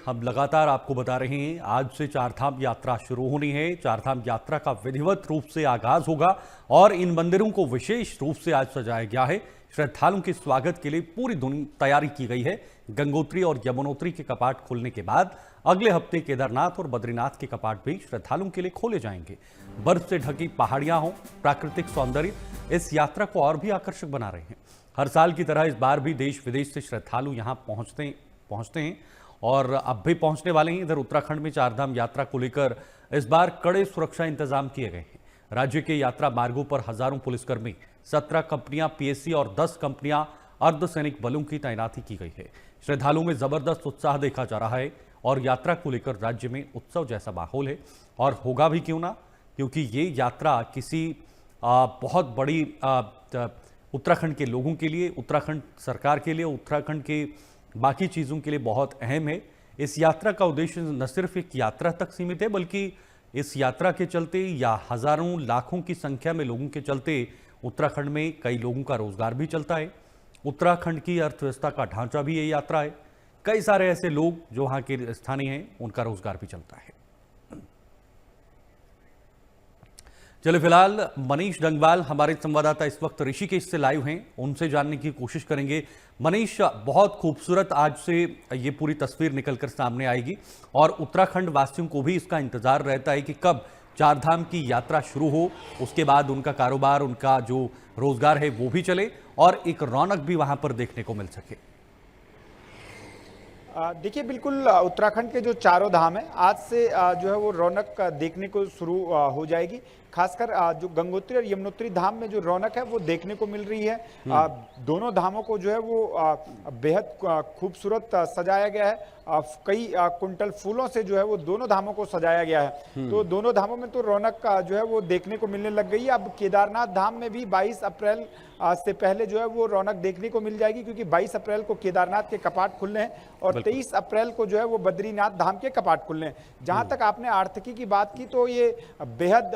हम लगातार आपको बता रहे हैं, आज से चारधाम यात्रा शुरू होनी है। चारधाम यात्रा का विधिवत रूप से आगाज होगा और इन मंदिरों को विशेष रूप से आज सजाया गया है। श्रद्धालुओं के स्वागत के लिए पूरी तैयारी की गई है। गंगोत्री और यमुनोत्री के कपाट खुलने के बाद अगले हफ्ते केदारनाथ और बद्रीनाथ के कपाट भी श्रद्धालुओं के लिए खोले जाएंगे। बर्फ से ढकी पहाड़ियां हों, प्राकृतिक सौंदर्य इस यात्रा को और भी आकर्षक बना रहे हैं। हर साल की तरह इस बार भी देश विदेश से श्रद्धालु यहां पहुंचते हैं और अब भी पहुंचने वाले हैं। इधर उत्तराखंड में चारधाम यात्रा को लेकर इस बार कड़े सुरक्षा इंतजाम किए गए हैं। राज्य के यात्रा मार्गों पर हजारों पुलिसकर्मी, 17 कंपनियां पीएसी और 10 कंपनियां अर्धसैनिक बलों की तैनाती की गई है। श्रद्धालुओं में जबरदस्त उत्साह देखा जा रहा है और यात्रा को लेकर राज्य में उत्सव जैसा माहौल है। और होगा भी क्यों ना, क्योंकि ये यात्रा किसी बहुत बड़ी उत्तराखंड के लोगों के लिए, उत्तराखंड सरकार के लिए, उत्तराखंड के बाकी चीज़ों के लिए बहुत अहम है। इस यात्रा का उद्देश्य न सिर्फ एक यात्रा तक सीमित है, बल्कि इस यात्रा के चलते या हजारों लाखों की संख्या में लोगों के चलते उत्तराखंड में कई लोगों का रोजगार भी चलता है। उत्तराखंड की अर्थव्यवस्था का ढांचा भी ये यात्रा है। कई सारे ऐसे लोग जो वहाँ के स्थानीय हैं, उनका रोजगार भी चलता है। चलिए, फिलहाल मनीष डंगवाल हमारे संवाददाता इस वक्त ऋषिकेश से लाइव हैं, उनसे जानने की कोशिश करेंगे। मनीष, बहुत खूबसूरत आज से ये पूरी तस्वीर निकलकर सामने आएगी और उत्तराखंड वासियों को भी इसका इंतजार रहता है कि कब चारधाम की यात्रा शुरू हो, उसके बाद उनका कारोबार, उनका जो रोजगार है वो भी चले और एक रौनक भी वहां पर देखने को मिल सके। देखिए, बिल्कुल उत्तराखंड के जो चारों धाम है, आज से जो है वो रौनक देखने को शुरू हो जाएगी। खासकर जो गंगोत्री और यमुनोत्री धाम में जो रौनक है वो देखने को मिल रही है। दोनों धामों को जो है वो बेहद खूबसूरत सजाया गया है। कई कुंटल फूलों से जो है वो दोनों धामों को सजाया गया है। तो दोनों धामों में तो रौनक जो है वो देखने को मिलने लग गई है। अब केदारनाथ धाम में भी 22 अप्रैल से पहले जो है वो रौनक देखने को मिल जाएगी, क्योंकि 22 अप्रैल को केदारनाथ के कपाट खुलने हैं और 23 अप्रैल को जो है वो बद्रीनाथ धाम के कपाट खुलने हैं। जहां तक आपने आर्थिकी की बात की, तो ये बेहद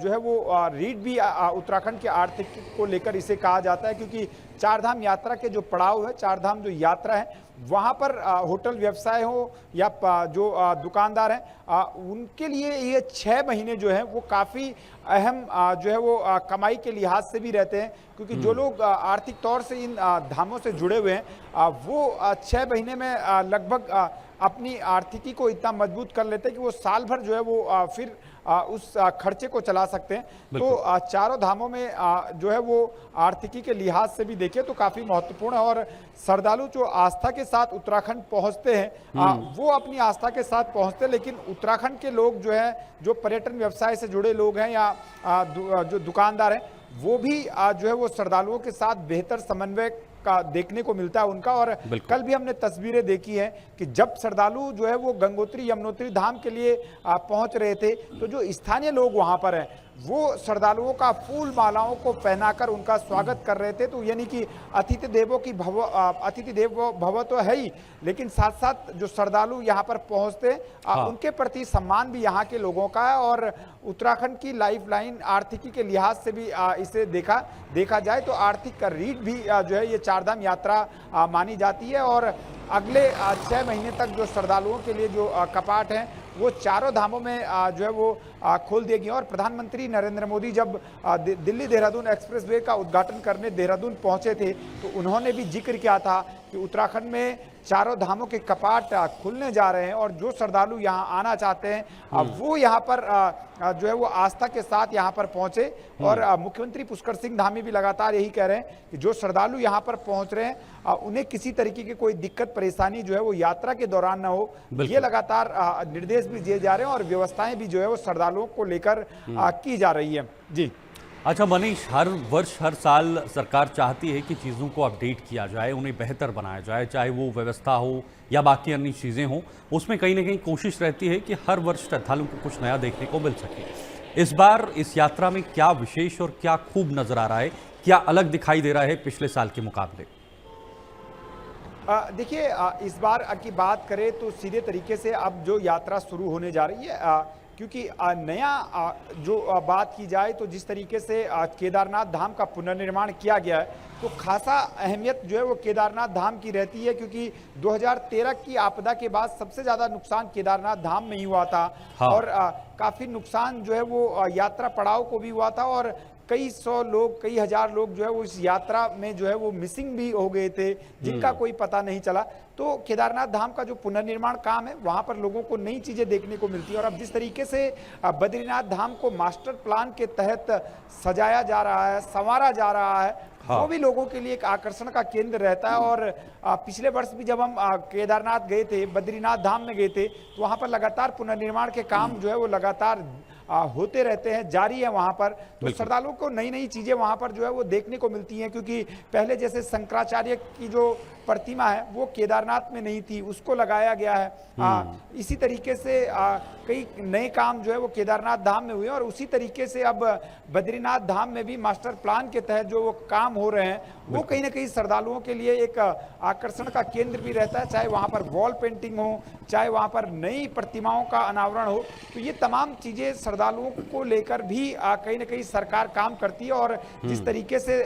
जो है वो रीढ़ भी उत्तराखंड के आर्थिकी को लेकर इसे कहा जाता है, क्योंकि चारधाम यात्रा के जो पड़ाव है, चारधाम जो यात्रा है, वहाँ पर होटल व्यवसाय हो या जो दुकानदार हैं, उनके लिए ये 6 महीने जो है वो काफ़ी अहम जो है वो कमाई के लिहाज से भी रहते हैं, क्योंकि जो लोग आर्थिक तौर से इन धामों से जुड़े हुए हैं वो 6 महीने में लगभग अपनी आर्थिकी को इतना मजबूत कर लेते हैं कि वो साल भर जो है वो फिर उस खर्चे को चला सकते हैं। तो चारों धामों में जो है वो आर्थिकी के लिहाज से भी देखें तो काफी महत्वपूर्ण है। और श्रद्धालु जो आस्था के साथ उत्तराखंड पहुंचते हैं, वो अपनी आस्था के साथ पहुंचते हैं, लेकिन उत्तराखंड के लोग जो है, जो पर्यटन व्यवसाय से जुड़े लोग हैं या जो दुकानदार हैं, वो भी जो है वो श्रद्धालुओं के साथ बेहतर समन्वय का देखने को मिलता है उनका। और कल भी हमने तस्वीरें देखी हैं कि जब श्रद्धालु जो है वो गंगोत्री यमुनोत्री धाम के लिए पहुंच रहे थे, तो जो स्थानीय लोग वहां पर हैं वो श्रद्धालुओं का फूल मालाओं को पहनाकर उनका स्वागत कर रहे थे। तो यानी कि अतिथि देवो भव तो है ही, लेकिन साथ साथ जो श्रद्धालु यहाँ पर पहुँचते उनके प्रति सम्मान भी यहाँ के लोगों का है। और उत्तराखंड की लाइफलाइन आर्थिकी के लिहाज से भी इसे देखा जाए तो आर्थिक का रीढ़ भी जो है ये चारधाम यात्रा मानी जाती है। और अगले 6 महीने तक जो श्रद्धालुओं के लिए जो कपाट हैं वो चारों धामों में जो है वो खोल दिए गए। और प्रधानमंत्री नरेंद्र मोदी जब दिल्ली देहरादून एक्सप्रेसवे का उद्घाटन करने देहरादून पहुंचे थे, तो उन्होंने भी जिक्र किया था कि उत्तराखंड में चारों धामों के कपाट खुलने जा रहे हैं और जो श्रद्धालु यहाँ आना चाहते हैं वो यहाँ पर जो है वो आस्था के साथ यहाँ पर पहुंचे। और मुख्यमंत्री पुष्कर सिंह धामी भी लगातार यही कह रहे हैं कि जो श्रद्धालु यहाँ पर पहुंच रहे हैं उन्हें किसी तरीके की कोई दिक्कत परेशानी जो है वो यात्रा के दौरान ना हो, ये लगातार निर्देश भी दिए जा रहे हैं और व्यवस्थाएं भी जो है वो श्रद्धालुओं को लेकर की जा रही है। जी अच्छा मनीष, हर वर्ष हर साल सरकार चाहती है कि चीज़ों को अपडेट किया जाए, उन्हें बेहतर बनाया जाए, चाहे वो व्यवस्था हो या बाकी अन्य चीज़ें हों। उसमें कहीं ना कहीं कोशिश रहती है कि हर वर्ष श्रद्धालुओं को कुछ नया देखने को मिल सके। इस बार इस यात्रा में क्या विशेष और क्या खूब नजर आ रहा है, क्या अलग दिखाई दे रहा है पिछले साल के मुकाबले? देखिए, इस बार की बात करें तो सीधे तरीके से अब जो यात्रा शुरू होने जा रही है, क्योंकि नया जो बात की जाए तो जिस तरीके से केदारनाथ धाम का पुनर्निर्माण किया गया है, तो खासा अहमियत जो है वो केदारनाथ धाम की रहती है, क्योंकि 2013 की आपदा के बाद सबसे ज़्यादा नुकसान केदारनाथ धाम में ही हुआ था। हाँ। और काफ़ी नुकसान जो है वो यात्रा पड़ाव को भी हुआ था, और कई सौ लोग, कई हजार लोग जो है वो इस यात्रा में जो है वो मिसिंग भी हो गए थे, जिनका कोई पता नहीं चला। तो केदारनाथ धाम का जो पुनर्निर्माण काम है, वहां पर लोगों को नई चीजें देखने को मिलती है। और अब जिस तरीके से बद्रीनाथ धाम को मास्टर प्लान के तहत सजाया जा रहा है, संवारा जा रहा है, हाँ। वो भी लोगों के लिए एक आकर्षण का केंद्र रहता है। और पिछले वर्ष भी जब हम केदारनाथ गए थे, बद्रीनाथ धाम में गए थे, तो वहां पर लगातार पुनर्निर्माण के काम जो है वो लगातार होते रहते हैं, जारी है वहां पर। तो श्रद्धालुओं को नई नई चीजें वहां पर जो है वो देखने को मिलती हैं, क्योंकि पहले जैसे शंकराचार्य की जो प्रतिमा है वो केदारनाथ में नहीं थी, उसको लगाया गया है। इसी तरीके से कई नए काम जो है वो केदारनाथ धाम में हुए, और उसी तरीके से अब बद्रीनाथ धाम में भी मास्टर प्लान के तहत जो वो काम हो रहे हैं, वो कहीं ना कहीं श्रद्धालुओं के लिए एक आकर्षण का केंद्र भी रहता है। चाहे वहां पर वॉल पेंटिंग हो, चाहे वहां पर नई प्रतिमाओं का अनावरण हो, तो ये तमाम चीजें श्रद्धालुओं को लेकर भी कहीं ना कहीं सरकार काम करती है। और जिस तरीके से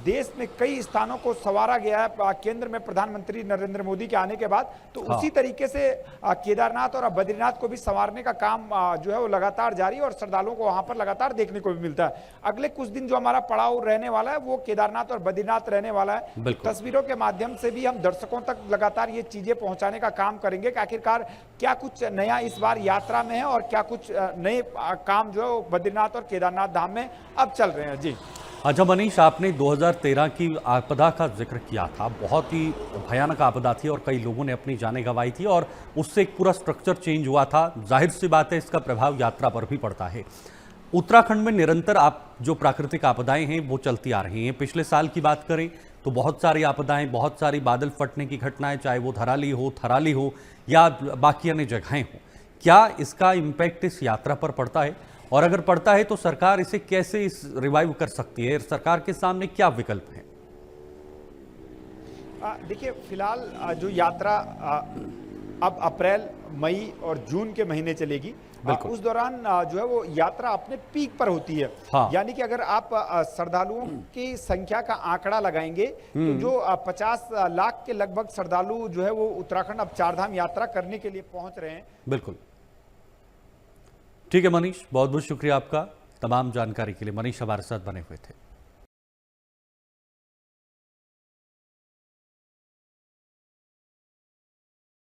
देश में कई स्थानों को संवारा गया है केंद्र में प्रधानमंत्री नरेंद्र मोदी के आने के बाद, तो उसी तरीके से केदारनाथ और बद्रीनाथ को भी संवारने का काम जो है वो लगातार जारी है, और श्रद्धालुओं को वहां पर लगातार देखने को भी मिलता है। अगले कुछ दिन जो हमारा पड़ाव रहने वाला है वो केदारनाथ और बद्रीनाथ रहने वाला है। तस्वीरों के माध्यम से भी हम दर्शकों तक लगातार ये चीजें पहुंचाने का काम करेंगे कि आखिरकार क्या कुछ नया इस बार यात्रा में है, और क्या कुछ नए काम जो है वो बद्रीनाथ और केदारनाथ धाम में अब चल रहे हैं। जी अच्छा मनीष, आपने 2013 की आपदा का जिक्र किया था। बहुत ही भयानक आपदा थी और कई लोगों ने अपनी जानें गंवाई थी, और उससे एक पूरा स्ट्रक्चर चेंज हुआ था। जाहिर सी बात है इसका प्रभाव यात्रा पर भी पड़ता है। उत्तराखंड में निरंतर जो प्राकृतिक आपदाएं हैं वो चलती आ रही हैं। पिछले साल की बात करें तो बहुत सारी आपदाएं, बहुत सारी बादल फटने की घटनाएं, चाहे वो थराली हो या बाकी अन्य जगहें हों। क्या इसका इम्पैक्ट इस यात्रा पर पड़ता है, और अगर पड़ता है तो सरकार इसे कैसे रिवाइव कर सकती है? सरकार के सामने क्या विकल्प हैं? देखिए, फिलहाल जो यात्रा अब अप्रैल, मई और जून के महीने चलेगी, उस दौरान जो है वो यात्रा अपने पीक पर होती है। हाँ। यानी कि अगर आप श्रद्धालुओं की संख्या का आंकड़ा लगाएंगे तो जो 50 लाख के लगभग श्रद्धालु जो है वो उत्तराखंड अब चारधाम यात्रा करने के लिए पहुंच रहे हैं। बिल्कुल ठीक है मनीष, बहुत बहुत शुक्रिया आपका तमाम जानकारी के लिए। मनीष हमारे साथ बने हुए थे।